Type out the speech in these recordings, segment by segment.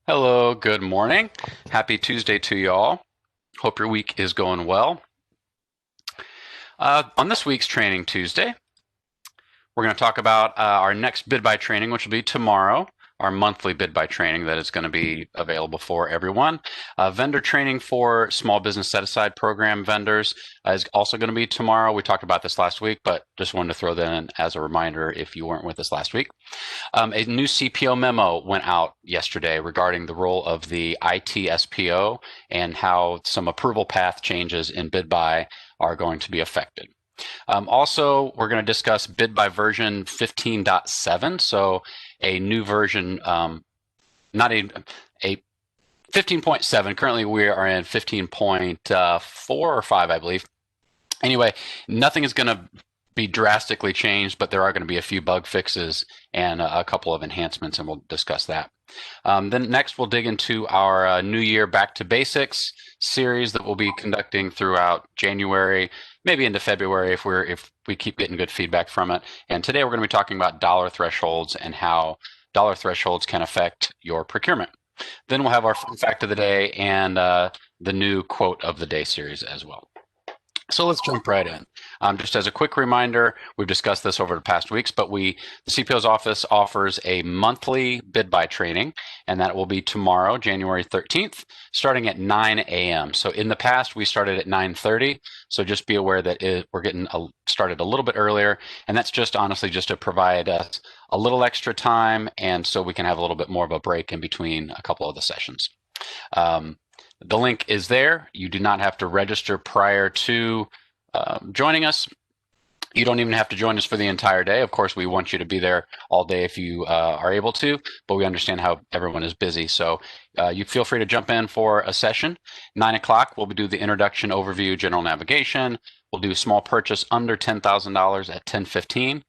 Hello, good morning. Happy Tuesday to you all. Hope your week is going well. On this week's Training Tuesday, we're going to talk about our next BidBuy training, which will be tomorrow, our monthly BidBuy training that is going to be available for everyone. Vendor training for small business set-aside program vendors is also going to be tomorrow. We talked about this last week, but just wanted to throw that in as a reminder if you weren't with us last week. A new CPO memo went out yesterday regarding the role of the IT SPO and how some approval path changes in BidBuy are going to be affected. Also, we're going to discuss BidBuy version 15.7, so a new version, not a 15.7. Currently, we are in 15.4 or 5, I believe. Anyway, nothing is going to be drastically changed, but there are going to be a few bug fixes and a couple of enhancements, and we'll discuss that. Then next, we'll dig into our New Year Back to Basics series that we'll be conducting throughout January, maybe into February if we keep getting good feedback from it. And today we're going to be talking about dollar thresholds and how dollar thresholds can affect your procurement. Then we'll have our fun fact of the day and the new quote of the day series as well. So let's jump right in. Just as a quick reminder, we've discussed this over the past weeks, but the CPO's office offers a monthly BidBuy training, and that will be tomorrow, January 13th, starting at 9 a.m. So in the past, we started at 9:30. So just be aware that we're getting started a little bit earlier, and that's just honestly just to provide us a little extra time, and so we can have a little bit more of a break in between a couple of the sessions. The link is there. You do not have to register prior to joining us. You don't even have to join us for the entire day. Of course, we want you to be there all day if you are able to, but we understand how everyone is busy. So you feel free to jump in for a session. 9 o'clock, we'll do the introduction, overview, general navigation. We'll do small purchase under $10,000 at 10:15.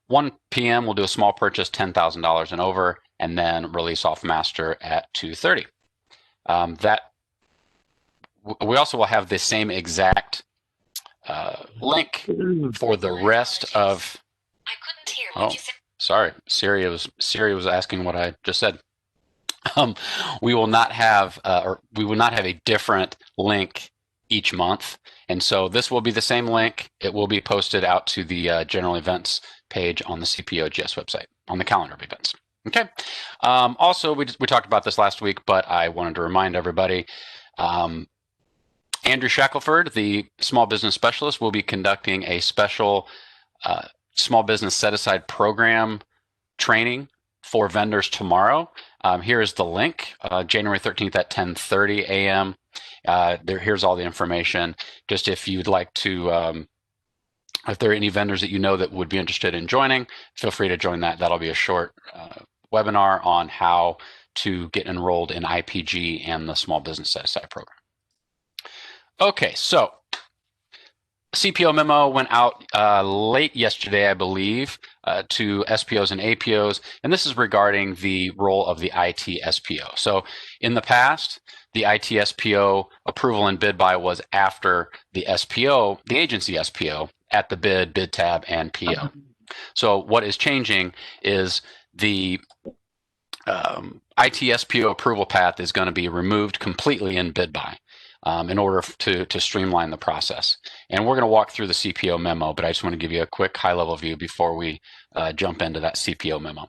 1 p.m., we'll do a small purchase $10,000 and over, and then release off master at 2:30. We also will have the same exact link for the rest of. I couldn't hear what you said. Sorry, Siri was asking what I just said. We will not have a different link each month, and so this will be the same link. It will be posted out to the general events page on the CPO GS website on the calendar of events. Okay. Also, we talked about this last week, but I wanted to remind everybody. Andrew Shackelford, the small business specialist, will be conducting a special small business set-aside program training for vendors tomorrow. Here is the link, January 13th at 10:30 a.m. Here's all the information. Just if you'd like to, if there are any vendors that you know that would be interested in joining, feel free to join that. That'll be a short webinar on how to get enrolled in IPG and the small business set-aside program. Okay, so CPO memo went out late yesterday, I believe, to SPOs and APOs, and this is regarding the role of the IT SPO. So in the past, the IT SPO approval and BidBuy was after the SPO, the agency SPO, at the bid tab, and PO. So what is changing is the IT SPO approval path is going to be removed completely in BidBuy. In order to streamline the process. And we're going to walk through the CPO memo, but I just want to give you a quick high-level view before we jump into that CPO memo.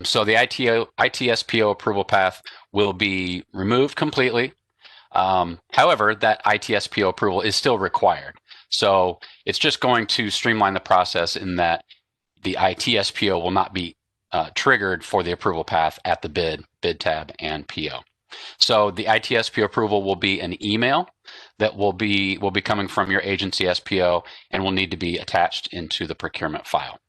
So the IT SPO approval path will be removed completely. However, that IT SPO approval is still required. So it's just going to streamline the process in that the IT SPO will not be triggered for the approval path at the bid tab, and PO. So the IT SPO approval will be an email that will be coming from your agency SPO and will need to be attached into the procurement file.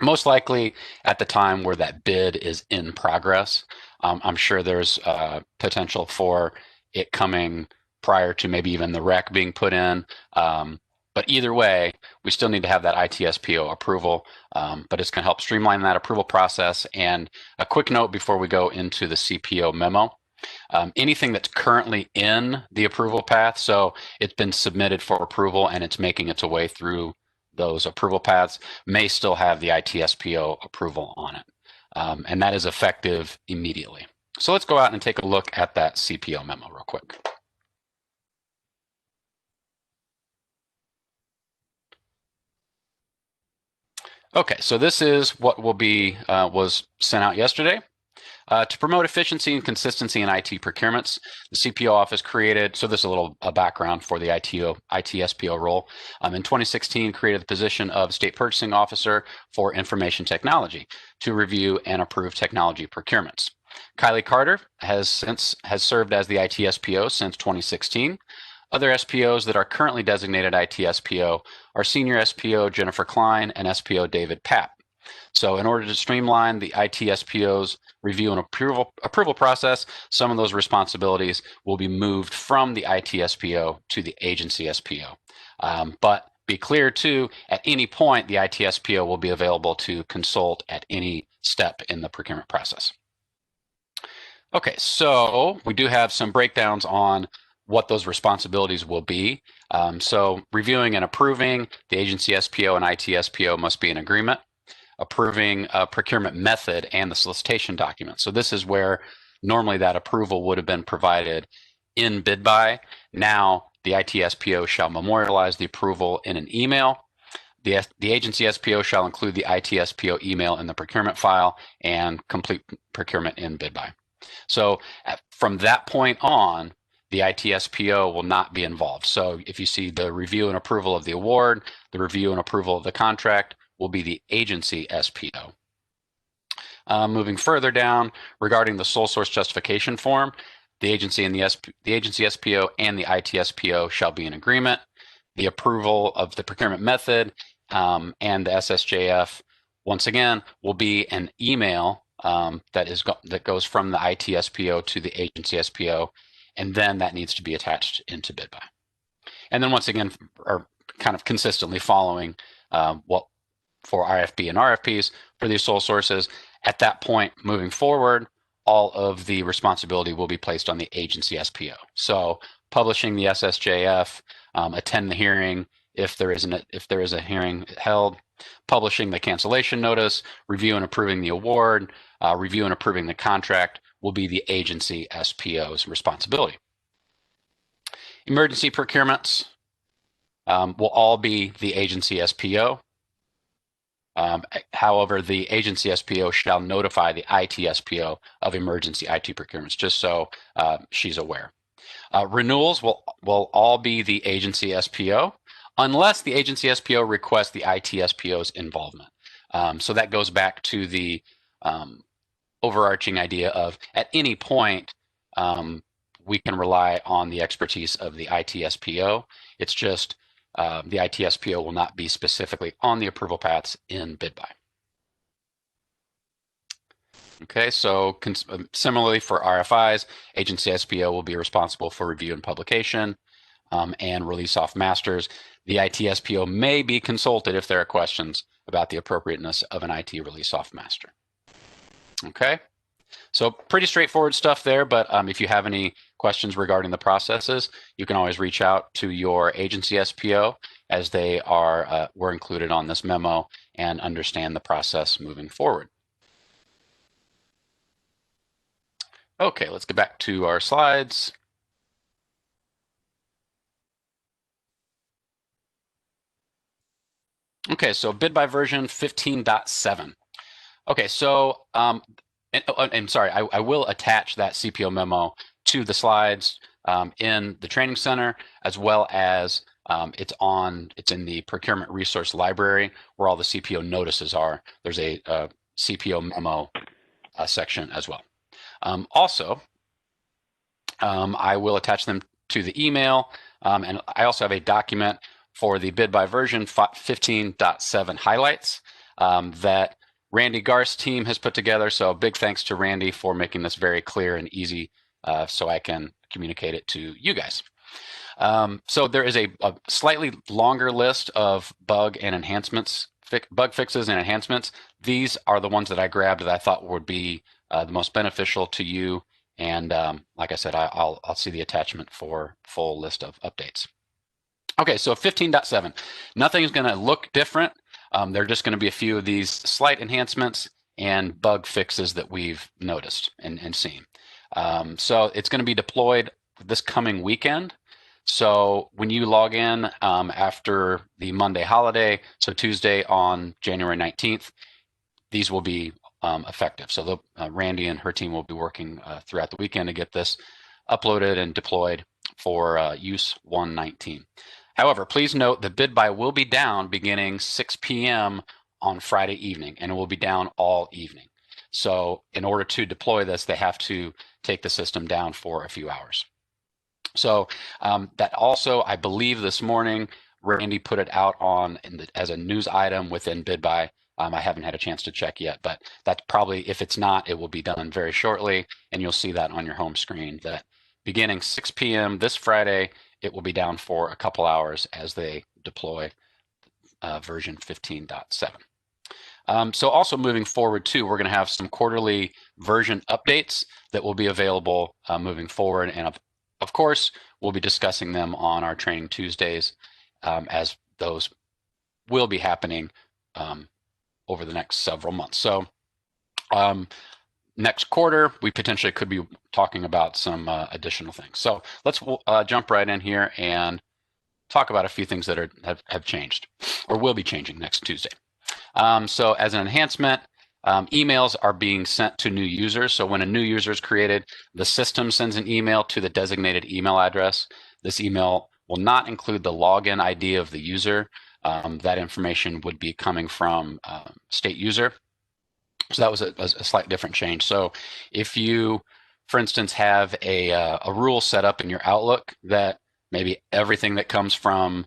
Most likely at the time where that bid is in progress. I'm sure there's potential for it coming prior to maybe even the rec being put in. But either way, we still need to have that IT SPO approval, but it's going to help streamline that approval process. And a quick note before we go into the CPO memo. Anything that's currently in the approval path, so it's been submitted for approval and it's making its way through those approval paths, may still have the IT SPO approval on it. And that is effective immediately. So let's go out and take a look at that CPO memo real quick. Okay, so this is what will be was sent out yesterday. To promote efficiency and consistency in IT procurements, the CPO office created, so this is a little background for the IT-SPO role. In 2016, created the position of State Purchasing Officer for Information Technology to review and approve technology procurements. Kylie Carter has served as the IT-SPO since 2016. Other SPOs that are currently designated IT-SPO are Senior SPO Jennifer Klein and SPO David Papp. So in order to streamline the IT-SPO's review and approval process, some of those responsibilities will be moved from the IT-SPO to the agency SPO. But be clear too, at any point, the IT-SPO will be available to consult at any step in the procurement process. Okay, so we do have some breakdowns on what those responsibilities will be. So reviewing and approving, the agency SPO and IT SPO must be in agreement. Approving a procurement method and the solicitation document. So this is where normally that approval would have been provided in BidBuy. Now the IT SPO shall memorialize the approval in an email. The agency SPO shall include the IT SPO email in the procurement file and complete procurement in BidBuy. So from that point on, the IT SPO will not be involved. So if you see the review and approval of the award, the review and approval of the contract will be the agency SPO. Moving further down, regarding the sole source justification form, the agency SPO and the IT SPO shall be in agreement. The approval of the procurement method and the SSJF, once again, will be an email that goes from the IT SPO to the agency SPO, and then that needs to be attached into BidBuy. And then once again, are kind of consistently following what for RFP and RFPs for these sole sources. At that point, moving forward, all of the responsibility will be placed on the agency SPO. So publishing the SSJF, attend the hearing if there is a hearing held, publishing the cancellation notice, review and approving the award, review and approving the contract will be the agency SPO's responsibility. Emergency procurements will all be the agency SPO. However, the agency SPO shall notify the IT SPO of emergency IT procurements, just so she's aware. Renewals will all be the agency SPO, unless the agency SPO requests the IT SPO's involvement. So that goes back to the overarching idea of at any point, we can rely on the expertise of the IT SPO. It's just the IT SPO will not be specifically on the approval paths in BidBuy. Okay, so similarly for RFIs, agency SPO will be responsible for review and publication and release off masters. The IT SPO may be consulted if there are questions about the appropriateness of an IT release off master. Okay, so pretty straightforward stuff there, but if you have any questions regarding the processes, you can always reach out to your agency SPO, as they were included on this memo and understand the process moving forward. Okay, let's get back to our slides. Okay, so BidBuy version 15.7. Okay, so and sorry, I will attach that CPO memo to the slides in the training center, as well as it's in the procurement resource library where all the CPO notices are. There's a CPO memo section as well. Also, I will attach them to the email, and I also have a document for the BidBuy version 15.7 highlights that Randy Garth's team has put together. So big thanks to Randy for making this very clear and easy so I can communicate it to you guys. So there is a slightly longer list of bug fixes and enhancements. These are the ones that I grabbed that I thought would be the most beneficial to you. And like I said, I'll see the attachment for full list of updates. Okay, so 15.7, nothing is going to look different. There are just going to be a few of these slight enhancements and bug fixes that we've noticed and seen. So it's going to be deployed this coming weekend. So when you log in after the Monday holiday, so Tuesday on January 19th, these will be effective. So Randy and her team will be working throughout the weekend to get this uploaded and deployed for use 119. However, please note the BidBuy will be down beginning 6 p.m. on Friday evening, and it will be down all evening. So in order to deploy this, they have to take the system down for a few hours. So that also, I believe this morning, Randy put it out on as a news item within BidBuy. I haven't had a chance to check yet, but that's probably, if it's not, it will be done very shortly, and you'll see that on your home screen that beginning 6 p.m. this Friday, it will be down for a couple hours as they deploy version 15.7. So also moving forward too, we're going to have some quarterly version updates that will be available moving forward. And of course, we'll be discussing them on our Training Tuesdays as those will be happening over the next several months. So next quarter, we potentially could be talking about some additional things. So let's jump right in here and talk about a few things that have changed or will be changing next Tuesday. So as an enhancement, emails are being sent to new users. So when a new user is created, the system sends an email to the designated email address. This email will not include the login ID of the user. That information would be coming from state user. So that was a slight different change. So if you, for instance, have a rule set up in your Outlook that maybe everything that comes from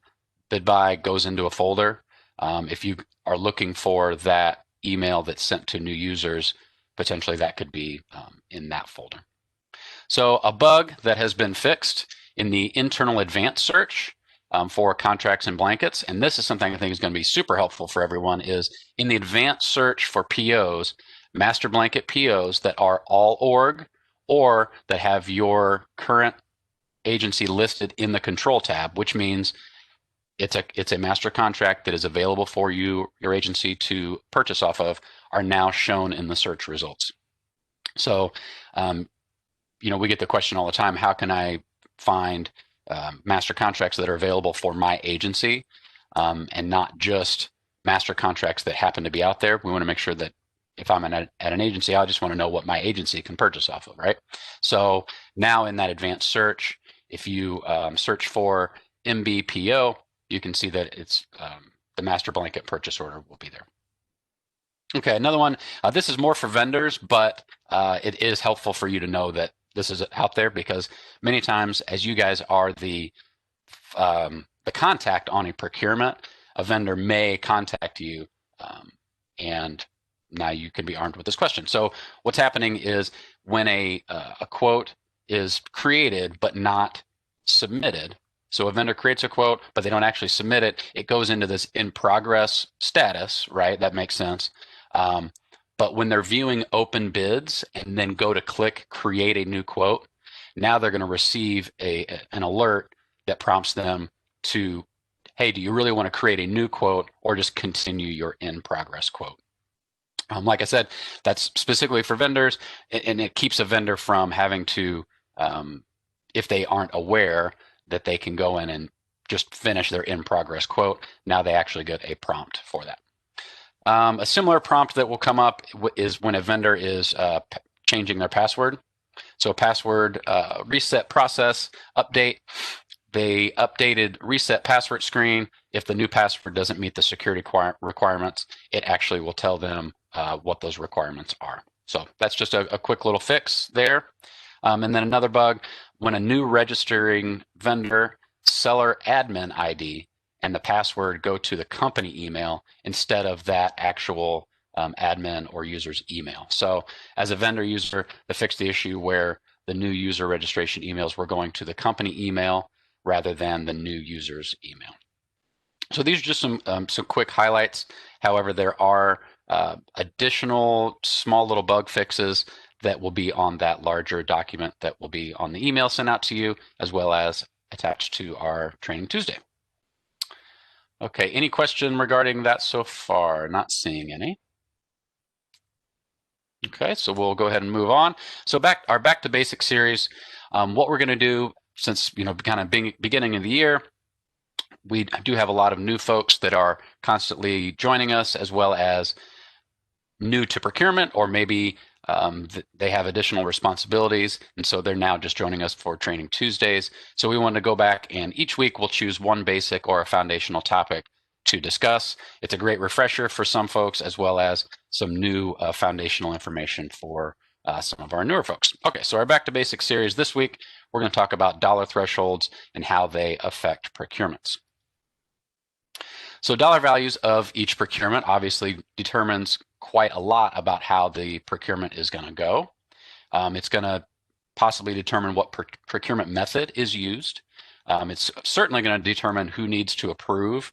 BidBuy goes into a folder, if you are looking for that email that's sent to new users, potentially that could be in that folder. So a bug that has been fixed in the internal advanced search for contracts and blankets, and this is something I think is going to be super helpful for everyone, is in the advanced search for POs, master blanket POs that are all org or that have your current agency listed in the control tab, which means it's a master contract that is available for your agency to purchase off of, are now shown in the search results. So, we get the question all the time, how can I find master contracts that are available for my agency and not just master contracts that happen to be out there? We want to make sure that if I'm at an agency, I just want to know what my agency can purchase off of, right? So now in that advanced search, if you search for MBPO, you can see that it's the master blanket purchase order will be there. Okay, another one. This is more for vendors, but it is helpful for you to know that this is out there, because many times, as you guys are the contact on a procurement, a vendor may contact you, and now you can be armed with this question. So what's happening is when a quote is created but not submitted, so a vendor creates a quote, but they don't actually submit it, it goes into this in progress status, right? That makes sense. But when they're viewing open bids and then go to click create a new quote, now they're going to receive an alert that prompts them to, hey, do you really want to create a new quote or just continue your in progress quote? Like I said, that's specifically for vendors, and it keeps a vendor from having to, if they aren't aware, that they can go in and just finish their in progress quote. Now they actually get a prompt for that. A similar prompt that will come up is when a vendor is changing their password. So password reset process update. They updated reset password screen. If the new password doesn't meet the security requirements, it actually will tell them what those requirements are. So that's just a quick little fix there. And then another bug, when a new registering vendor seller admin ID and the password go to the company email instead of that actual admin or user's email. So as a vendor user, they fixed the issue where the new user registration emails were going to the company email rather than the new user's email. So these are just some quick highlights. However, there are additional small little bug fixes that will be on that larger document that will be on the email sent out to you, as well as attached to our Training Tuesday. Okay, any question regarding that so far? Not seeing any. Okay, so we'll go ahead and move on. So our back to basics series. What we're going to do, since kind of beginning of the year, we do have a lot of new folks that are constantly joining us, as well as new to procurement, or maybe they have additional responsibilities, and so they're now just joining us for Training Tuesdays. So we want to go back, and each week we'll choose one basic or a foundational topic to discuss. It's a great refresher for some folks, as well as some new foundational information for some of our newer folks. Okay, so our Back to Basics series this week, we're going to talk about dollar thresholds and how they affect procurements. So dollar values of each procurement obviously determines quite a lot about how the procurement is going to go. It's going to possibly determine what procurement method is used. It's certainly going to determine who needs to approve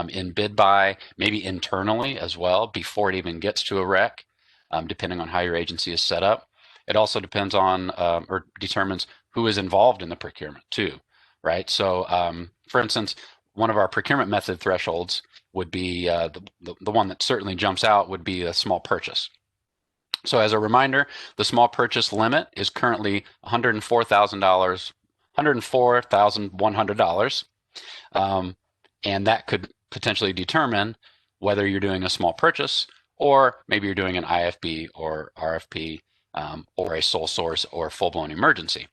in BidBuy, maybe internally as well, before it even gets to a rec, depending on how your agency is set up. It also depends on or determines who is involved in the procurement too, right? So for instance, one of our procurement method thresholds would be the one that certainly jumps out would be a small purchase. So as a reminder, the small purchase limit is currently $104,000, $104,100, and that could potentially determine whether you're doing a small purchase, or maybe you're doing an IFB or RFP, or a sole source or full-blown emergency.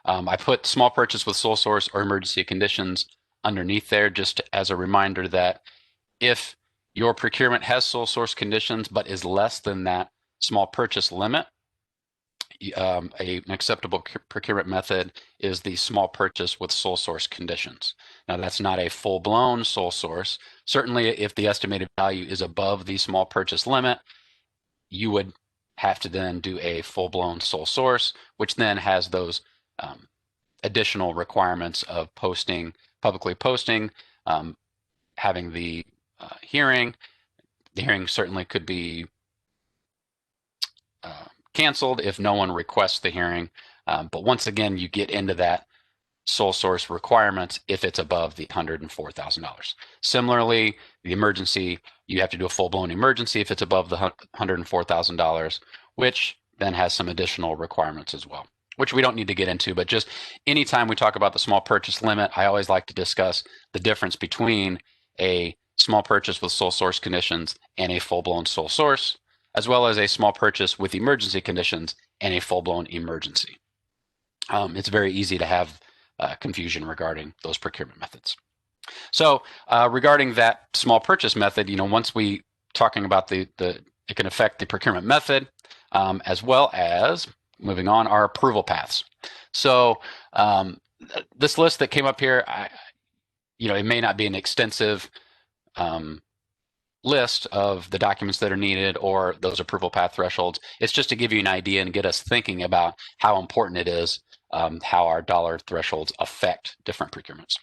I put small purchase with sole source or emergency conditions underneath there, just as a reminder that if your procurement has sole source conditions but is less than that small purchase limit, an acceptable procurement method is the small purchase with sole source conditions. Now, that's not a full-blown sole source. Certainly, if the estimated value is above the small purchase limit, you would have to then do a full-blown sole source, which then has those additional requirements of publicly posting, having the hearing. The hearing certainly could be canceled if no one requests the hearing. But once again, you get into that sole source requirements if it's above the $104,000. Similarly, the emergency, you have to do a full-blown emergency if it's above the $104,000, which then has some additional requirements as well, which we don't need to get into. But just anytime we talk about the small purchase limit, I always like to discuss the difference between a small purchase with sole source conditions and a full-blown sole source, as well as a small purchase with emergency conditions and a full-blown emergency. It's very easy to have confusion regarding those procurement methods. So regarding that small purchase method, once we talking about it can affect the procurement method, as well as moving on our approval paths. So this list that came up here, it may not be an extensive list of the documents that are needed or those approval path thresholds. It's just to give you an idea and get us thinking about how important it is, how our dollar thresholds affect different procurements.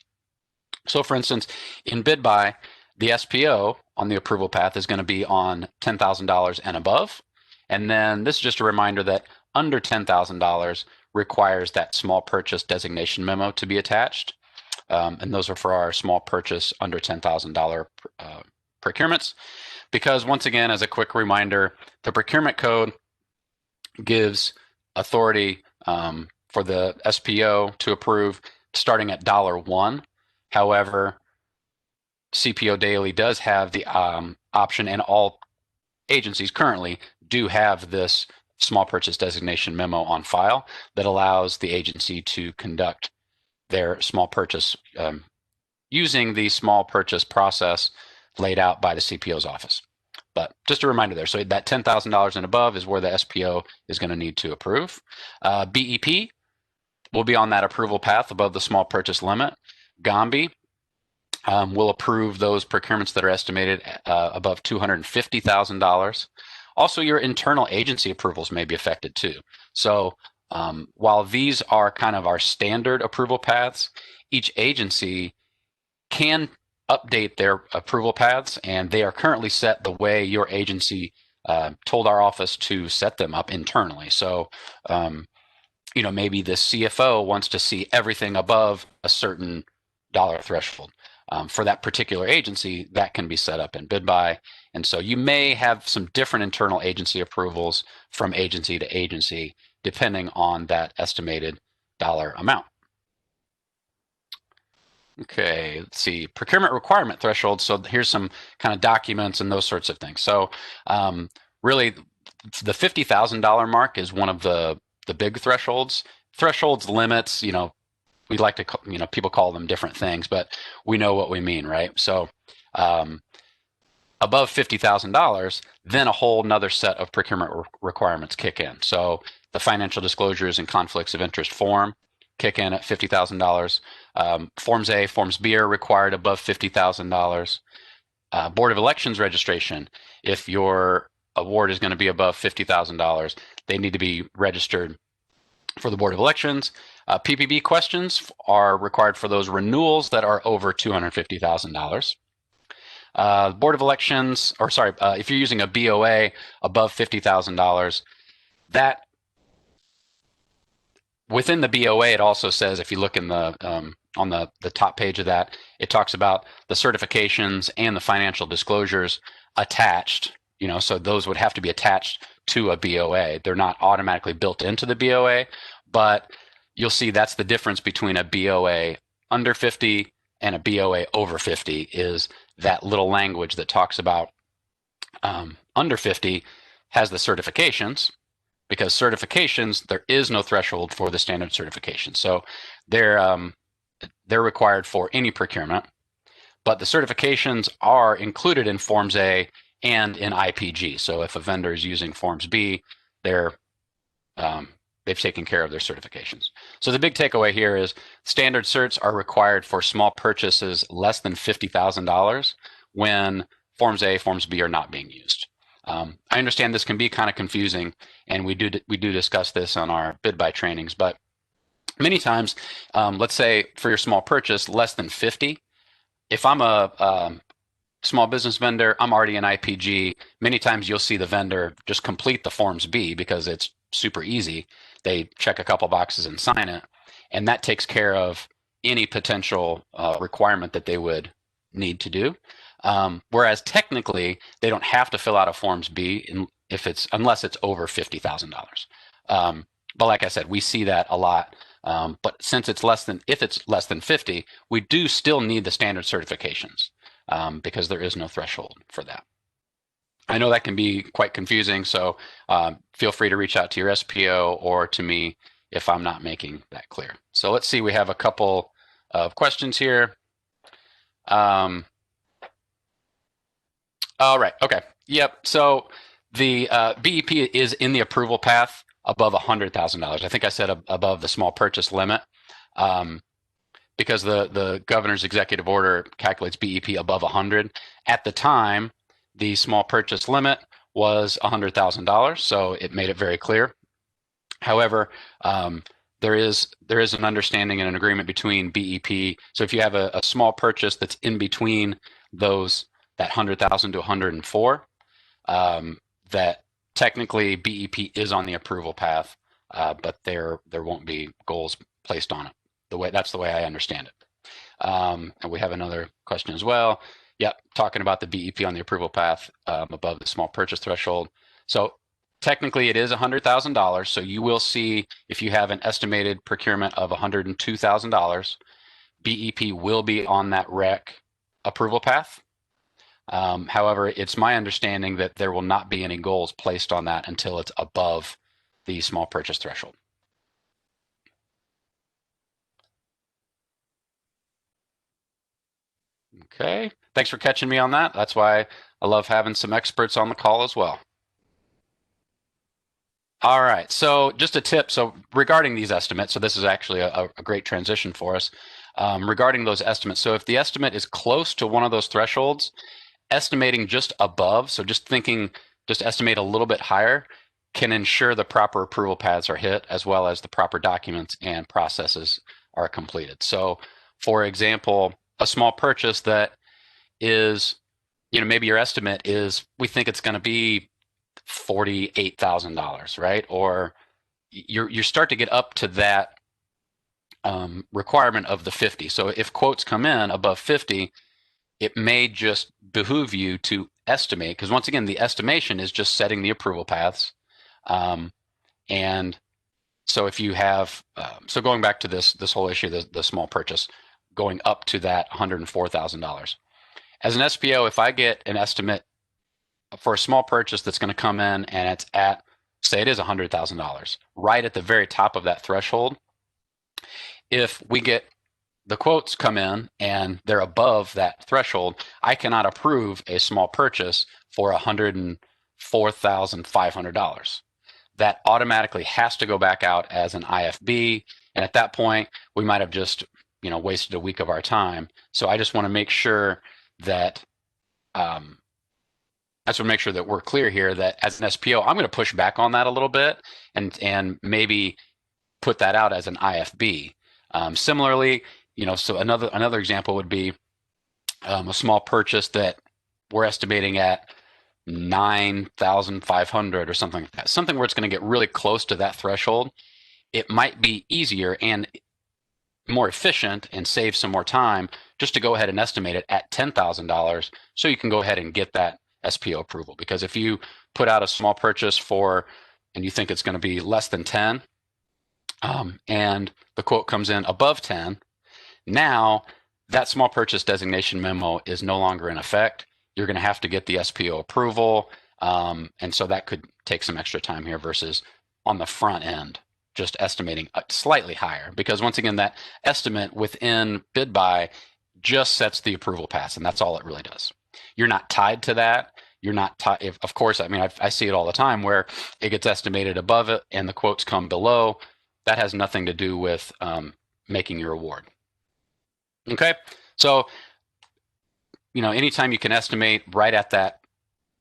So for instance, in BidBuy, the SPO on the approval path is going to be on $10,000 and above. And then this is just a reminder that under $10,000 requires that small purchase designation memo to be attached. And those are for our small purchase under $10,000 procurements. Because once again, as a quick reminder, the procurement code gives authority for the SPO to approve starting at $1. However, CPO Daily does have the option, and all agencies currently do have this small purchase designation memo on file that allows the agency to conduct their small purchase using the small purchase process laid out by the CPO's office. But just a reminder there. So that $10,000 and above is where the SPO is going to need to approve. BEP will be on that approval path above the small purchase limit. GOMBI will approve those procurements that are estimated above $250,000. Also, your internal agency approvals may be affected too. So while these are kind of our standard approval paths, each agency can update their approval paths, and they are currently set the way your agency told our office to set them up internally. So, maybe the CFO wants to see everything above a certain dollar threshold. for that particular agency, that can be set up in BidBuy. And so you may have some different internal agency approvals from agency to agency, depending on that estimated dollar amount. Okay, let's see, procurement requirement thresholds. So here's some kind of documents and those sorts of things. So really, the $50,000 mark is one of the big thresholds. Thresholds, limits, we like to, people call them different things, but we know what we mean, right? So above $50,000, then a whole nother set of procurement requirements kick in. So the financial disclosures and conflicts of interest form kick in at $50,000. Forms A, Forms B are required above $50,000. Board of Elections registration, if your award is going to be above $50,000, they need to be registered for the Board of Elections. PPB questions are required for those renewals that are over $250,000. Board of Elections, if you're using a BOA above $50,000, that within the BOA, it also says, if you look in the on the top page of that, it talks about the certifications and the financial disclosures attached. So those would have to be attached to a BOA. They're not automatically built into the BOA, but you'll see that's the difference between a BOA under 50 and a BOA over 50 is that little language that talks about under 50 has the certifications, because certifications, there is no threshold for the standard certification. So they're required for any procurement, but the certifications are included in Forms A and in IPG. So if a vendor is using Forms B, they've taken care of their certifications. So the big takeaway here is standard certs are required for small purchases less than $50,000 when Forms A, Forms B are not being used. I understand this can be kind of confusing, and we do discuss this on our BidBuy trainings, but many times, let's say for your small purchase, less than 50, if I'm a small business vendor, I'm already an IPG, many times you'll see the vendor just complete the Forms B because it's super easy. They check a couple boxes and sign it, and that takes care of any potential requirement that they would need to do. Whereas technically, they don't have to fill out a Forms B unless it's over $50,000. But like I said, we see that a lot. But since if it's less than 50, we do still need the standard certifications because there is no threshold for that. I know that can be quite confusing, so feel free to reach out to your SPO or to me if I'm not making that clear. So let's see, we have a couple of questions here. All right, okay, yep, so the BEP is in the approval path above $100,000. I think I said above the small purchase limit because the governor's executive order calculates BEP above 100. At the time, the small purchase limit was $100,000, so it made it very clear. However, there is an understanding and an agreement between BEP. So if you have a small purchase that's in between that 100,000 to 104, that technically BEP is on the approval path, but there won't be goals placed on it. That's the way I understand it. And we have another question as well. Yeah, talking about the BEP on the approval path above the small purchase threshold. So technically it is $100,000. So you will see if you have an estimated procurement of $102,000, BEP will be on that REC approval path. However, it's my understanding that there will not be any goals placed on that until it's above the small purchase threshold. Okay, thanks for catching me on that. That's why I love having some experts on the call as well. All right, so just a tip. So regarding these estimates, so this is actually a great transition for us. Regarding those estimates, so if the estimate is close to one of those thresholds, estimating just above, so just estimate a little bit higher, can ensure the proper approval paths are hit as well as the proper documents and processes are completed. So for example, a small purchase that is, maybe your estimate is, we think it's going to be $48,000, right? Or you start to get up to that requirement of the 50. So if quotes come in above 50, it may just behoove you to estimate, because once again, the estimation is just setting the approval paths. And so if you have, so going back to this whole issue, the small purchase, going up to that $104,000. As an SPO, if I get an estimate for a small purchase that's going to come in and it's at, say it is $100,000, right at the very top of that threshold, if we get the quotes come in and they're above that threshold, I cannot approve a small purchase for $104,500. That automatically has to go back out as an IFB. And at that point, we might have just, wasted a week of our time. So I just want to make sure that we're clear here that as an SPO, I'm going to push back on that a little bit and maybe put that out as an IFB. Similarly, so another example would be a small purchase that we're estimating at 9,500 or something like that, something where it's going to get really close to that threshold. It might be easier and more efficient and save some more time just to go ahead and estimate it at $10,000 so you can go ahead and get that SPO approval. Because if you put out a small purchase and you think it's going to be less than 10, and the quote comes in above 10, now that small purchase designation memo is no longer in effect. You're going to have to get the SPO approval. And so that could take some extra time here versus on the front end, just estimating slightly higher. Because once again, that estimate within BidBuy just sets the approval path, and that's all it really does. You're not tied to that. You're not tied. Of course, I see it all the time where it gets estimated above it and the quotes come below. That has nothing to do with making your award. Okay, so anytime you can estimate right at that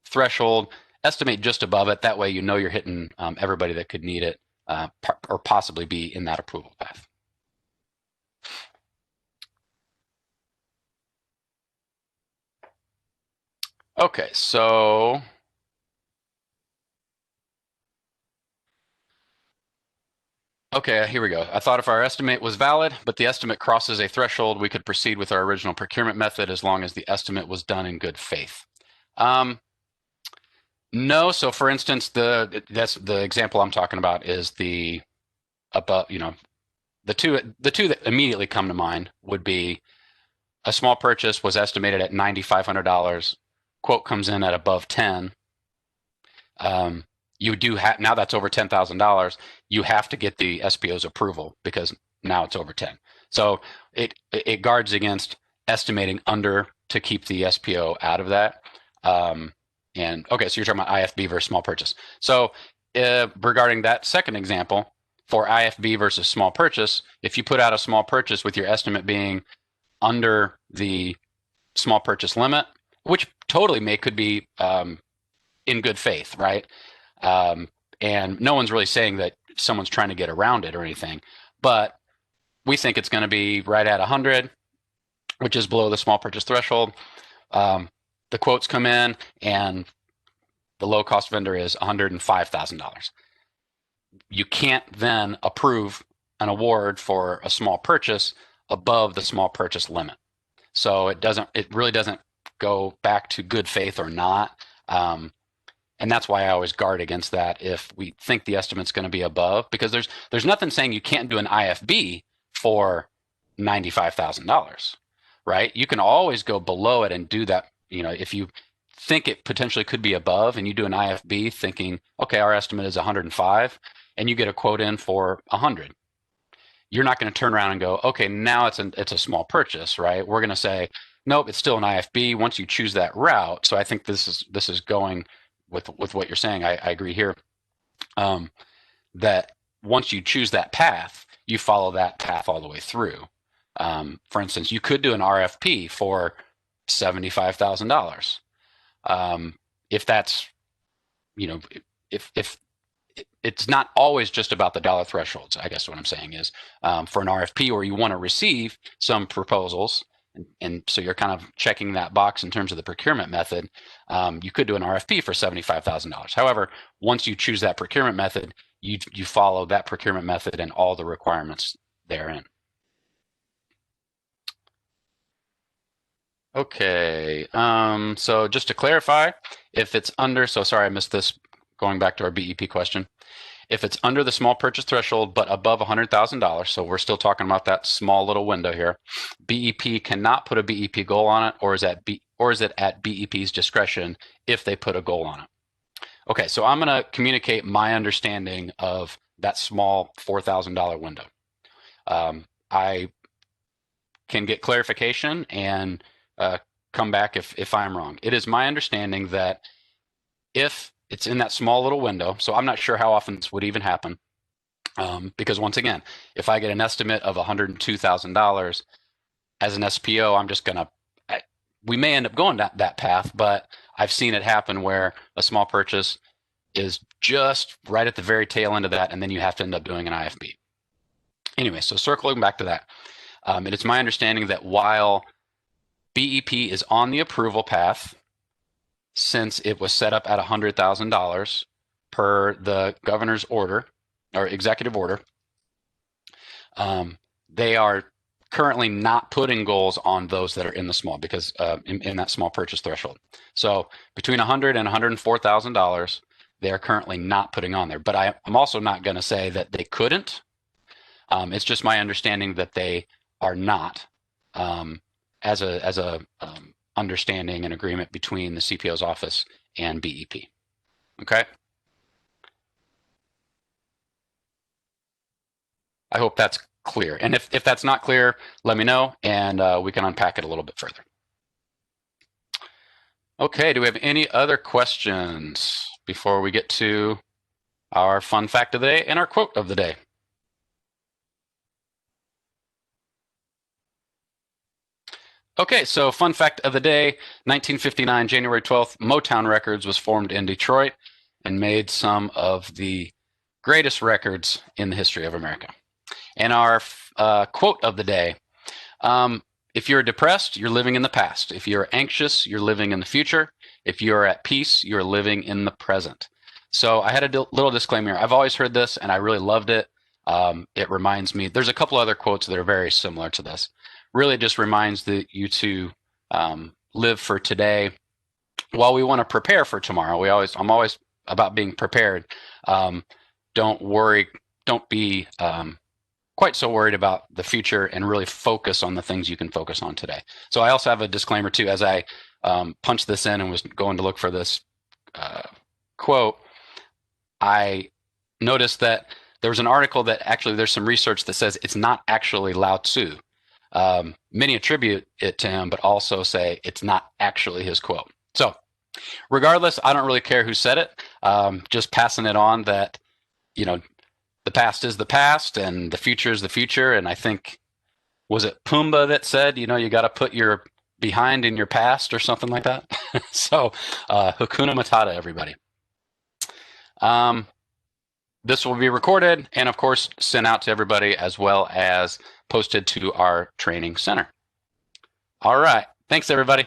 threshold, estimate just above it. That way you're hitting everybody that could need it or possibly be in that approval path. Okay, so okay, here we go. I thought if our estimate was valid, but the estimate crosses a threshold, we could proceed with our original procurement method as long as the estimate was done in good faith. No. So for instance, that's the example I'm talking about is the two that immediately come to mind would be a small purchase was estimated at $9,500. Quote comes in at above 10. You do have, now that's over $10,000. You have to get the SPO's approval because now it's over 10. So it guards against estimating under to keep the SPO out of that. And okay, so you're talking about IFB versus small purchase. So regarding that second example, for IFB versus small purchase, if you put out a small purchase with your estimate being under the small purchase limit, which totally could be in good faith, right? And no one's really saying that someone's trying to get around it or anything, but we think it's going to be right at 100, which is below the small purchase threshold. The quotes come in and the low cost vendor is $105,000. You can't then approve an award for a small purchase above the small purchase limit. So it really doesn't go back to good faith or not. And that's why I always guard against that if we think the estimate's going to be above, because there's nothing saying you can't do an IFB for $95,000, right? You can always go below it and do that. If you think it potentially could be above and you do an IFB thinking, okay, our estimate is 105 and you get a quote in for 100. You're not going to turn around and go, okay, now it's a small purchase, right? We're going to say, nope, it's still an IFB once you choose that route. So I think this is going with what you're saying. I agree here. That once you choose that path, you follow that path all the way through. For instance, you could do an RFP for $75,000. If that's, if it's not always just about the dollar thresholds, I guess what I'm saying is for an RFP where you want to receive some proposals, and so you're kind of checking that box in terms of the procurement method, you could do an RFP for $75,000. However, once you choose that procurement method, you follow that procurement method and all the requirements therein. Okay. So just to clarify, if it's under, so sorry I missed this, going back to our BEP question. If it's under the small purchase threshold but above $100,000, so we're still talking about that small little window here, BEP cannot put a BEP goal on it, or is it at BEP's discretion if they put a goal on it? Okay, so I'm going to communicate my understanding of that small $4,000 window. I can get clarification and come back if I'm wrong. It is my understanding that if it's in that small little window, so I'm not sure how often this would even happen, because once again, if I get an estimate of $102,000 as an SPO, I'm just gonna, we may end up going that path, but I've seen it happen where a small purchase is just right at the very tail end of that, and then you have to end up doing an IFB. Anyway, so circling back to that, it is my understanding that while BEP is on the approval path, since it was set up at $100,000 per the governor's order or executive order, they are currently not putting goals on those that are in the small, because in that small purchase threshold. So between $100,000 and $104,000, they are currently not putting on there. But I'm also not going to say that they couldn't. It's just my understanding that they are not, as a understanding and agreement between the CPO's office and BEP. Okay. I hope that's clear. And if that's not clear, let me know, and we can unpack it a little bit further. Okay, do we have any other questions before we get to our fun fact of the day and our quote of the day? Okay, so fun fact of the day, 1959, January 12th, Motown Records was formed in Detroit and made some of the greatest records in the history of America. And our quote of the day, if you're depressed, you're living in the past. If you're anxious, you're living in the future. If you're at peace, you're living in the present. So I had a little disclaimer. I've always heard this, and I really loved it. It reminds me, there's a couple other quotes that are very similar to this. Really just reminds you to live for today. While we want to prepare for tomorrow, I'm always about being prepared. Don't worry, don't be quite so worried about the future, and really focus on the things you can focus on today. So I also have a disclaimer too, as I punched this in and was going to look for this quote. I noticed that there was an article that actually there's some research that says it's not actually Lao Tzu. Many attribute it to him, but also say it's not actually his quote. So regardless, I don't really care who said it. Just passing it on that, the past is the past and the future is the future. And I think, was it Pumbaa that said, you got to put your behind in your past or something like that? So Hakuna Matata, everybody. This will be recorded and, of course, sent out to everybody, as well as posted to our training center. All right. Thanks, everybody.